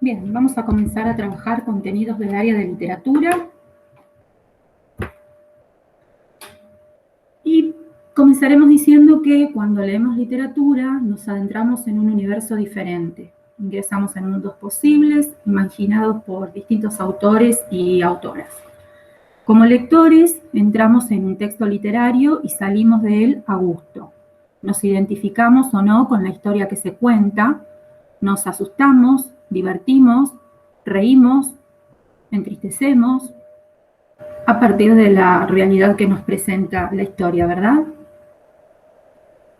Bien, vamos a comenzar a trabajar contenidos del área de literatura. Y comenzaremos diciendo que cuando leemos literatura nos adentramos en un universo diferente. Ingresamos en mundos posibles, imaginados por distintos autores y autoras. Como lectores, entramos en un texto literario y salimos de él a gusto. Nos identificamos o no con la historia que se cuenta, nos asustamos, divertimos, reímos, entristecemos, a partir de la realidad que nos presenta la historia, ¿verdad?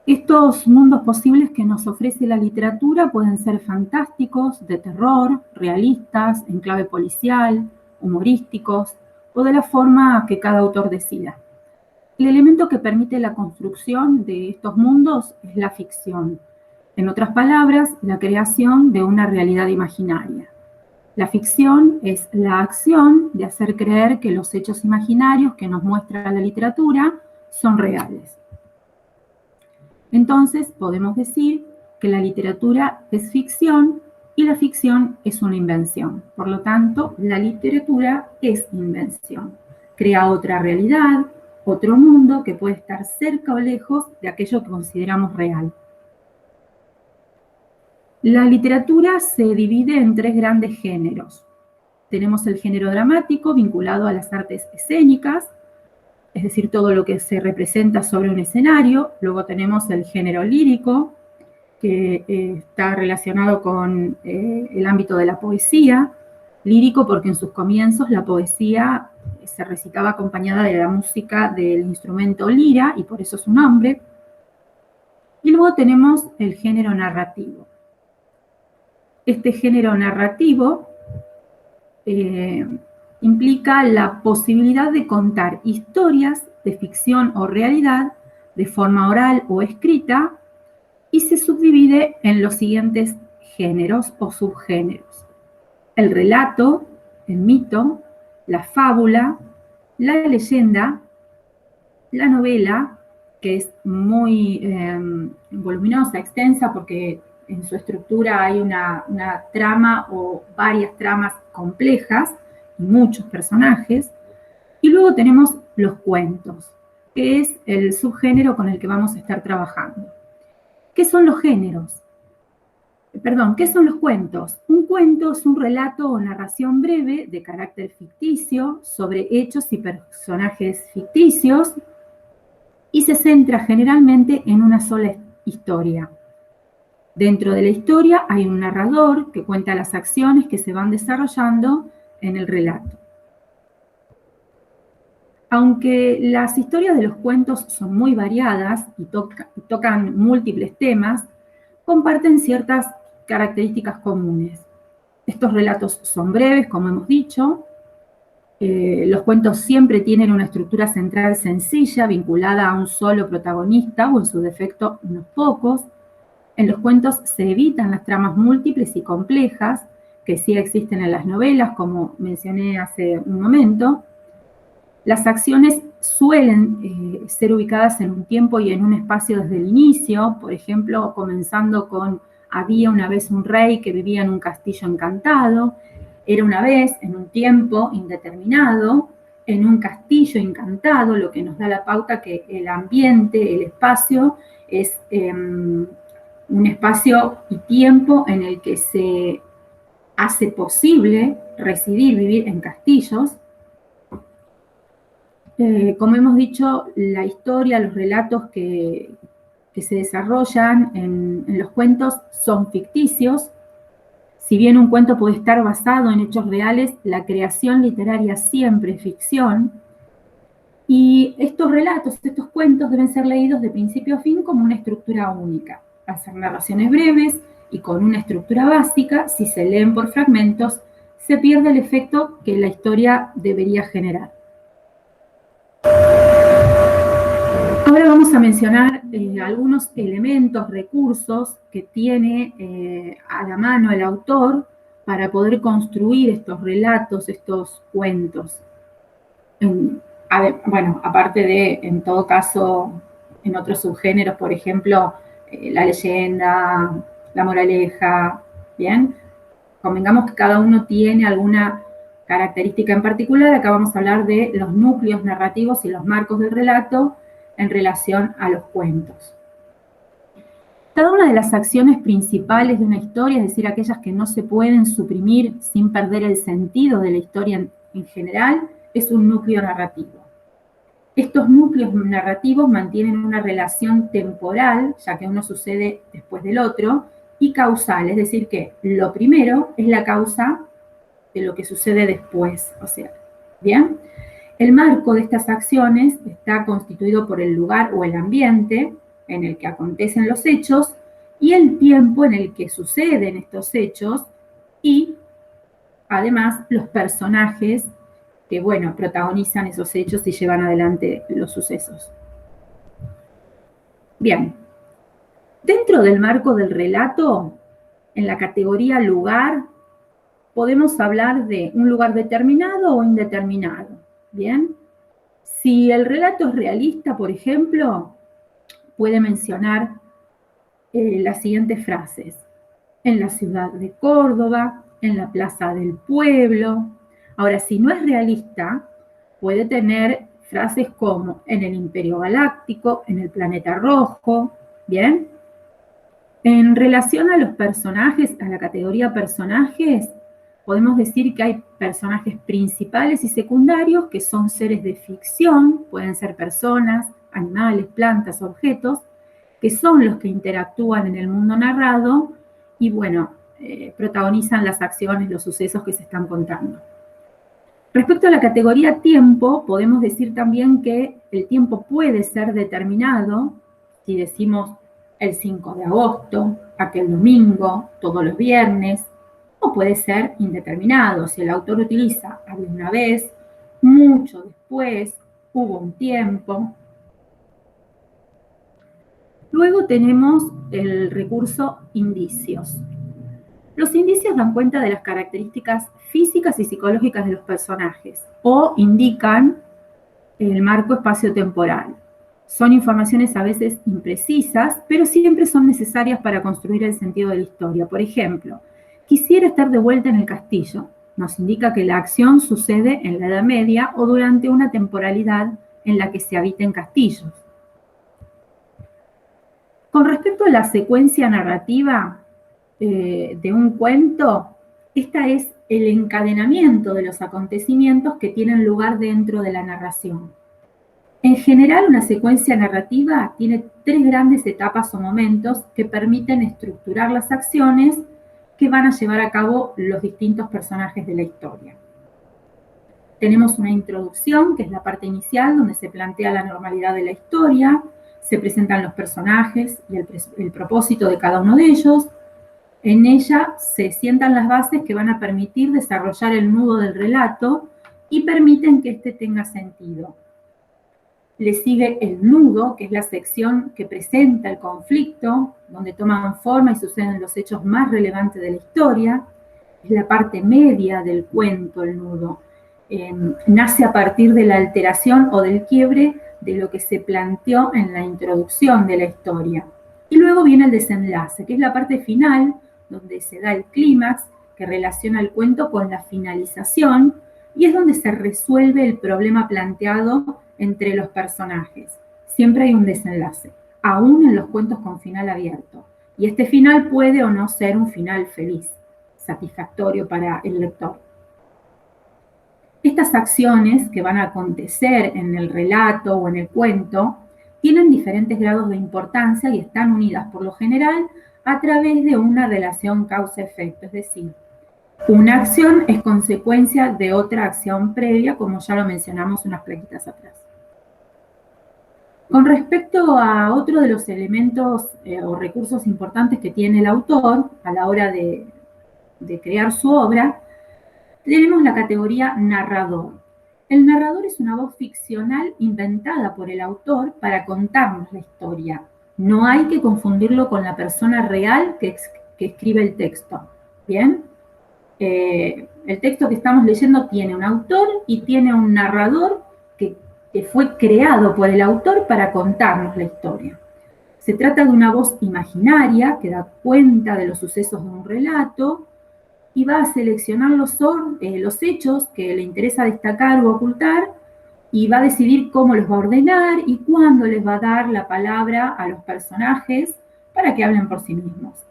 Estos mundos posibles que nos ofrece la literatura pueden ser fantásticos, de terror, realistas, en clave policial, humorísticos, o de la forma que cada autor decida. El elemento que permite la construcción de estos mundos es la ficción. En otras palabras, la creación de una realidad imaginaria. La ficción es la acción de hacer creer que los hechos imaginarios que nos muestra la literatura son reales. Entonces, podemos decir que la literatura es ficción y la ficción es una invención. Por lo tanto, la literatura es invención. Crea otra realidad, otro mundo que puede estar cerca o lejos de aquello que consideramos real. La literatura se divide en tres grandes géneros. Tenemos el género dramático vinculado a las artes escénicas, es decir, todo lo que se representa sobre un escenario. Luego tenemos el género lírico, que está relacionado con el ámbito de la poesía. Lírico porque en sus comienzos la poesía se recitaba acompañada de la música del instrumento lira, y por eso su nombre. Y luego tenemos el género narrativo. Este género narrativo implica la posibilidad de contar historias de ficción o realidad de forma oral o escrita, y se subdivide en los siguientes géneros o subgéneros: el relato, el mito, la fábula, la leyenda, la novela, que es muy voluminosa, extensa, porque en su estructura hay una trama o varias tramas complejas y muchos personajes. Y luego tenemos los cuentos, que es el subgénero con el que vamos a estar trabajando. ¿Qué son los géneros? ¿Qué son los cuentos? Un cuento es un relato o narración breve de carácter ficticio sobre hechos y personajes ficticios, y se centra generalmente en una sola historia. Dentro de la historia hay un narrador que cuenta las acciones que se van desarrollando en el relato. Aunque las historias de los cuentos son muy variadas y tocan múltiples temas, comparten ciertas características comunes. Estos relatos son breves, como hemos dicho. Los cuentos siempre tienen una estructura central sencilla, vinculada a un solo protagonista o, en su defecto, unos pocos. En los cuentos se evitan las tramas múltiples y complejas que sí existen en las novelas, como mencioné hace un momento. Las acciones suelen ser ubicadas en un tiempo y en un espacio desde el inicio, por ejemplo, comenzando con: había una vez un rey que vivía en un castillo encantado. Era una vez, en un tiempo indeterminado, en un castillo encantado, lo que nos da la pauta que el ambiente, el espacio, es un espacio y tiempo en el que se hace posible residir, vivir en castillos. Como hemos dicho, la historia, los relatos que se desarrollan en los cuentos son ficticios. Si bien un cuento puede estar basado en hechos reales, la creación literaria siempre es ficción. Y estos relatos, estos cuentos, deben ser leídos de principio a fin como una estructura única. Al ser narraciones breves y con una estructura básica, si se leen por fragmentos, se pierde el efecto que la historia debería generar. Ahora vamos a mencionar algunos elementos, recursos que tiene a la mano el autor para poder construir estos relatos, estos cuentos. Bueno, aparte de, en todo caso, en otros subgéneros, por ejemplo, la leyenda, la moraleja, ¿bien? convengamos que cada uno tiene alguna característica en particular. Acá vamos a hablar de los núcleos narrativos y los marcos del relato en relación a los cuentos. Cada una de las acciones principales de una historia, es decir, aquellas que no se pueden suprimir sin perder el sentido de la historia en general, es un núcleo narrativo. Estos núcleos narrativos mantienen una relación temporal, ya que uno sucede después del otro, y causal, es decir, que lo primero es la causa de lo que sucede después. O sea, ¿bien? El marco de estas acciones está constituido por el lugar o el ambiente en el que acontecen los hechos y el tiempo en el que suceden estos hechos y, además, los personajes que, bueno, protagonizan esos hechos y llevan adelante los sucesos. Bien, dentro del marco del relato, en la categoría lugar, podemos hablar de un lugar determinado o indeterminado, ¿bien? Si el relato es realista, por ejemplo, puede mencionar las siguientes frases: en la ciudad de Córdoba, en la plaza del pueblo. Ahora, si no es realista, puede tener frases como en el Imperio Galáctico, en el planeta rojo, ¿bien? En relación a los personajes, a la categoría personajes, podemos decir que hay personajes principales y secundarios que son seres de ficción, pueden ser personas, animales, plantas, objetos, que son los que interactúan en el mundo narrado y, bueno, protagonizan las acciones, los sucesos que se están contando. Respecto a la categoría tiempo, podemos decir también que el tiempo puede ser determinado, si decimos el 5 de agosto, aquel domingo, todos los viernes, o puede ser indeterminado, si el autor utiliza había una vez, mucho después, hubo un tiempo. Luego tenemos el recurso indicios. Los indicios dan cuenta de las características físicas y psicológicas de los personajes o indican el marco espacio-temporal. Son informaciones a veces imprecisas, pero siempre son necesarias para construir el sentido de la historia. Por ejemplo, quisiera estar de vuelta en el castillo. Nos indica que la acción sucede en la Edad Media o durante una temporalidad en la que se habita en castillos. Con respecto a la secuencia narrativa de un cuento, esta es el encadenamiento de los acontecimientos que tienen lugar dentro de la narración. En general, una secuencia narrativa tiene 3 grandes etapas o momentos que permiten estructurar las acciones que van a llevar a cabo los distintos personajes de la historia. Tenemos una introducción, que es la parte inicial, donde se plantea la normalidad de la historia, se presentan los personajes y el propósito de cada uno de ellos. En ella se sientan las bases que van a permitir desarrollar el nudo del relato y permiten que éste tenga sentido. Le sigue el nudo, que es la sección que presenta el conflicto, donde toman forma y suceden los hechos más relevantes de la historia. Es la parte media del cuento, el nudo. Nace a partir de la alteración o del quiebre de lo que se planteó en la introducción de la historia. Y luego viene el desenlace, que es la parte final, donde se da el clímax que relaciona el cuento con la finalización y es donde se resuelve el problema planteado entre los personajes. Siempre hay un desenlace, aún en los cuentos con final abierto. Y este final puede o no ser un final feliz, satisfactorio para el lector. Estas acciones que van a acontecer en el relato o en el cuento tienen diferentes grados de importancia y están unidas por lo general a través de una relación causa-efecto, es decir, una acción es consecuencia de otra acción previa, como ya lo mencionamos unas plaquitas atrás. Con respecto a otro de los elementos o recursos importantes que tiene el autor a la hora de crear su obra, tenemos la categoría narrador. El narrador es una voz ficcional inventada por el autor para contarnos la historia. No hay que confundirlo con la persona real que escribe el texto. ¿Bien? El texto que estamos leyendo tiene un autor y tiene un narrador que fue creado por el autor para contarnos la historia. Se trata de una voz imaginaria que da cuenta de los sucesos de un relato y va a seleccionar los hechos que le interesa destacar o ocultar y va a decidir cómo los va a ordenar y cuándo les va a dar la palabra a los personajes para que hablen por sí mismos.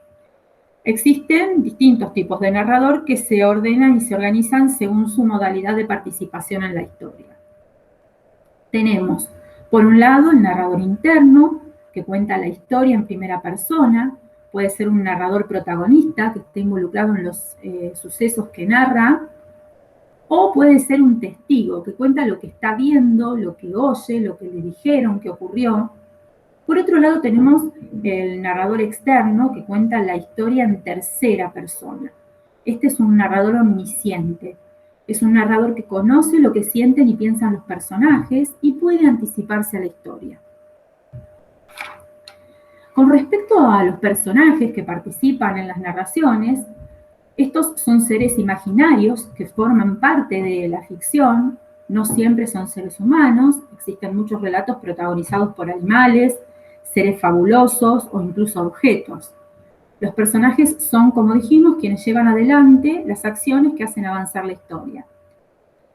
Existen distintos tipos de narrador que se ordenan y se organizan según su modalidad de participación en la historia. Tenemos, por un lado, el narrador interno, que cuenta la historia en primera persona. Puede ser un narrador protagonista que esté involucrado en los sucesos que narra, o puede ser un testigo que cuenta lo que está viendo, lo que oye, lo que le dijeron que ocurrió. Por otro lado tenemos el narrador externo que cuenta la historia en tercera persona. Este es un narrador omnisciente. Es un narrador que conoce lo que sienten y piensan los personajes y puede anticiparse a la historia. Con respecto a los personajes que participan en las narraciones, estos son seres imaginarios que forman parte de la ficción, no siempre son seres humanos, existen muchos relatos protagonizados por animales, seres fabulosos o incluso objetos. Los personajes son, como dijimos, quienes llevan adelante las acciones que hacen avanzar la historia.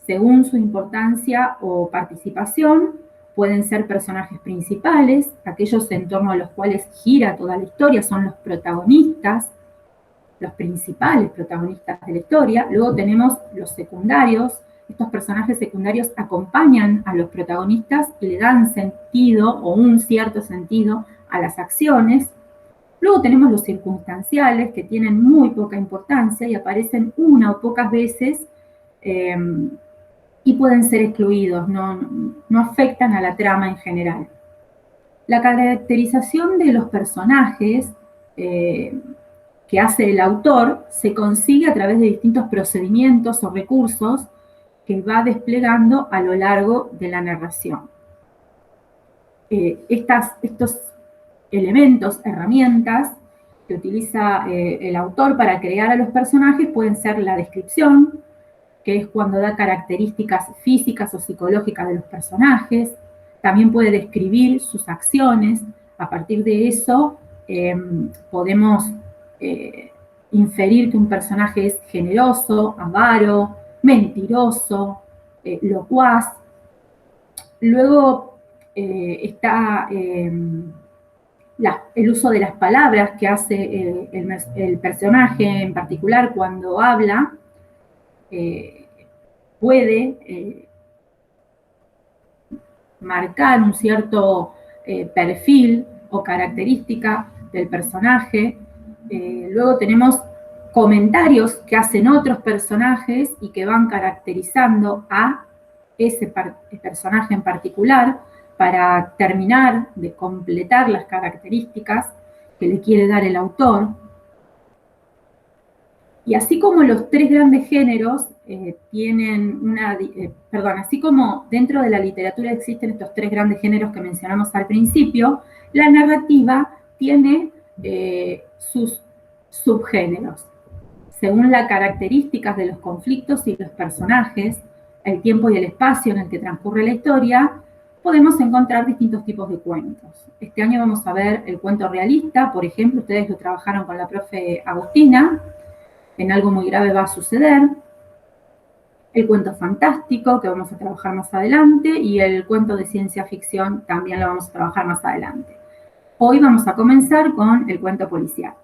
Según su importancia o participación, pueden ser personajes principales, aquellos en torno a los cuales gira toda la historia, son los protagonistas, los principales protagonistas de la historia. Luego tenemos los secundarios. Estos personajes secundarios acompañan a los protagonistas y le dan sentido o un cierto sentido a las acciones. Luego tenemos los circunstanciales, que tienen muy poca importancia y aparecen una o pocas veces y pueden ser excluidos, no afectan a la trama en general. La caracterización de los personajes que hace el autor se consigue a través de distintos procedimientos o recursos que va desplegando a lo largo de la narración. Estos elementos, herramientas que utiliza el autor para crear a los personajes pueden ser la descripción, que es cuando da características físicas o psicológicas de los personajes. También puede describir sus acciones. A partir de eso podemos inferir que un personaje es generoso, avaro, mentiroso, locuaz. Luego está el uso de las palabras que hace el personaje en particular cuando habla. Puede marcar un cierto perfil o característica del personaje. Luego tenemos comentarios que hacen otros personajes y que van caracterizando a ese personaje en particular para terminar de completar las características que le quiere dar el autor. Y así como los tres grandes géneros así como dentro de la literatura existen estos tres grandes géneros que mencionamos al principio, la narrativa tiene sus subgéneros. Según las características de los conflictos y los personajes, el tiempo y el espacio en el que transcurre la historia, podemos encontrar distintos tipos de cuentos. Este año vamos a ver el cuento realista, por ejemplo, ustedes lo trabajaron con la profe Agustina, en Algo muy grave va a suceder, el cuento fantástico, que vamos a trabajar más adelante, y el cuento de ciencia ficción también lo vamos a trabajar más adelante. Hoy vamos a comenzar con el cuento policial.